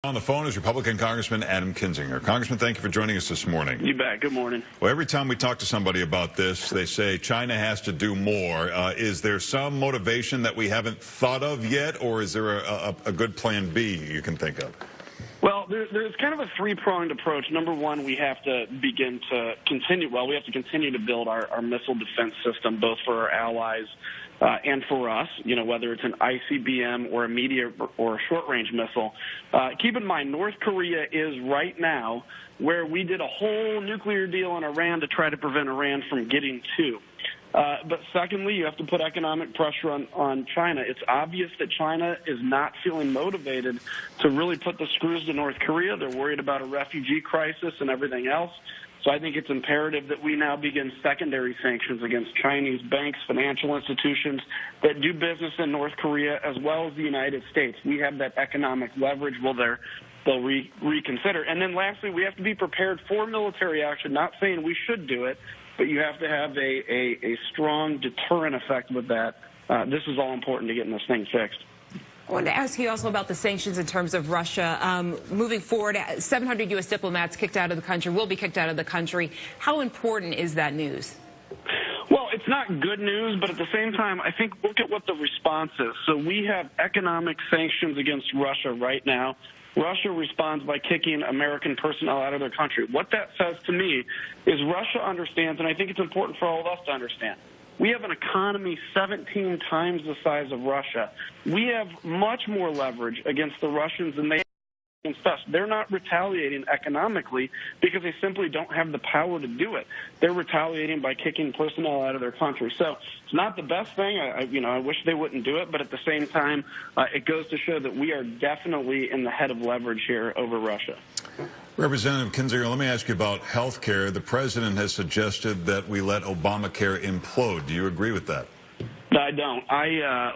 On the phone is Republican Congressman Adam Kinzinger. Congressman, thank you for joining us this morning. You bet. Good morning. Well, every time we talk to somebody about this, they say China has to do more. Is there some motivation that we haven't thought of yet, or is there a good plan B you can think of? Well, there's kind of a three-pronged approach. Number one, we have to continue to build our missile defense system, both for our allies and for us, whether it's an ICBM or a medium or a short-range missile. Keep in mind, North Korea is right now where we did a whole nuclear deal in Iran to try to prevent Iran from getting to. But secondly, you have to put economic pressure on China. It's obvious that China is not feeling motivated to really put the screws to North Korea. They're worried about a refugee crisis and everything else. So I think it's imperative that we now begin secondary sanctions against Chinese banks, financial institutions that do business in North Korea, as well as the United States. We have that economic leverage. Well, they'll reconsider. And then lastly, we have to be prepared for military action, not saying we should do it, but you have to have a strong deterrent effect with that. This is all important to getting this thing fixed. I wanted to ask you also about the sanctions in terms of Russia. Moving forward, 700 U.S. diplomats kicked out of the country, will be kicked out of the country. How important is that news? Well, it's not good news, but at the same time, I think look at what the response is. So we have economic sanctions against Russia right now. Russia responds by kicking American personnel out of their country. What that says to me is Russia understands, and I think it's important for all of us to understand, we have an economy 17 times the size of Russia. We have much more leverage against the Russians than they have against us. They're not retaliating economically because they simply don't have the power to do it. They're retaliating by kicking personnel out of their country. So it's not the best thing. I wish they wouldn't do it, but at the same time, it goes to show that we are definitely in the head of leverage here over Russia. Representative Kinzinger, let me ask you about health care. The president has suggested that we let Obamacare implode. Do you agree with that? I don't.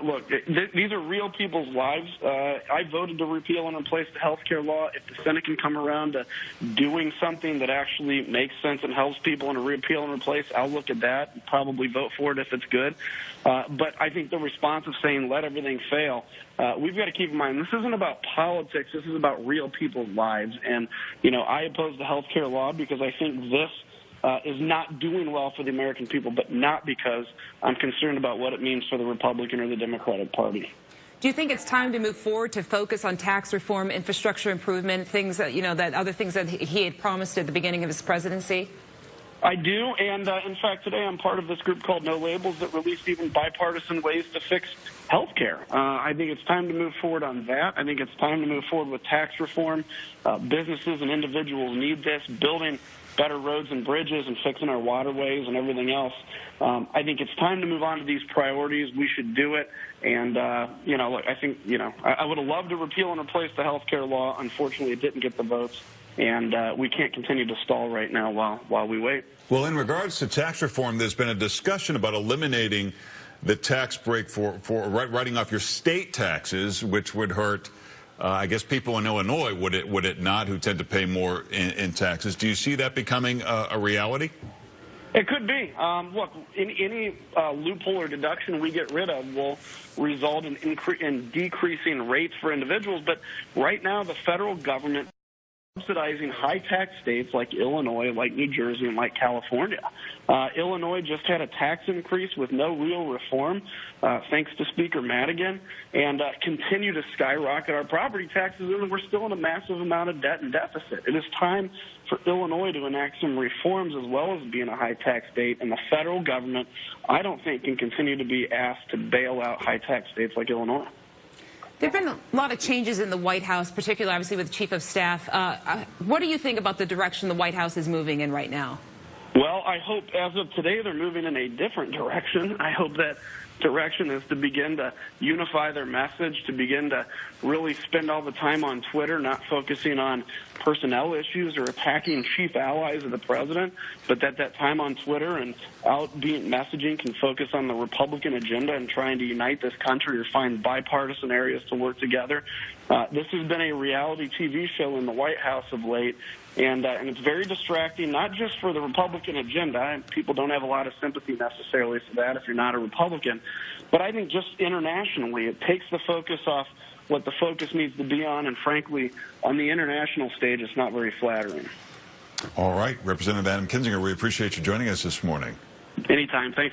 Look, these are real people's lives. I voted to repeal and replace the health care law. If the Senate can come around to doing something that actually makes sense and helps people in a repeal and replace, I'll look at that and probably vote for it if it's good. But I think the response of saying let everything fail, we've got to keep in mind this isn't about politics. This is about real people's lives. And, I oppose the health care law because I think this is not doing well for the American people, but not because I'm concerned about what it means for the Republican or the Democratic Party. Do you think it's time to move forward to focus on tax reform, infrastructure improvement, things that, that other things that he had promised at the beginning of his presidency? I do, and in fact, today I'm part of this group called No Labels that released even bipartisan ways to fix health care. I think it's time to move forward on that. I think it's time to move forward with tax reform. Businesses and individuals need this, building better roads and bridges and fixing our waterways and everything else. I think it's time to move on to these priorities. We should do it. And, look, I think, I would have loved to repeal and replace the health care law. Unfortunately, it didn't get the votes. And we can't continue to stall right now while we wait. Well, in regards to tax reform, there's been a discussion about eliminating the tax break for writing off your state taxes, which would hurt, I guess, people in Illinois, would it not, who tend to pay more in taxes. Do you see that becoming a reality? It could be. Look, any loophole or deduction we get rid of will result in decreasing rates for individuals. But right now, the federal government subsidizing high-tax states like Illinois, like New Jersey, and like California. Illinois just had a tax increase with no real reform, thanks to Speaker Madigan, and continue to skyrocket our property taxes, and we're still in a massive amount of debt and deficit. It is time for Illinois to enact some reforms as well as being a high-tax state, and the federal government, I don't think, can continue to be asked to bail out high-tax states like Illinois. There have been a lot of changes in the White House, particularly obviously with Chief of Staff. What do you think about the direction the White House is moving in right now? Well, I hope as of today they're moving in a different direction. I hope that direction is to begin to unify their message, to begin to really spend all the time on Twitter, not focusing on personnel issues or attacking chief allies of the president, but that time on Twitter and out being messaging can focus on the Republican agenda and trying to unite this country or find bipartisan areas to work together. This has been a reality TV show in the White House of late, and it's very distracting, not just for the Republican agenda, and people don't have a lot of sympathy necessarily for that if you're not a Republican, but I think just internationally it takes the focus off what the focus needs to be on, and frankly, on the international stage, it's not very flattering. All right, Representative Adam Kinzinger, we appreciate you joining us this morning. Anytime. Thanks.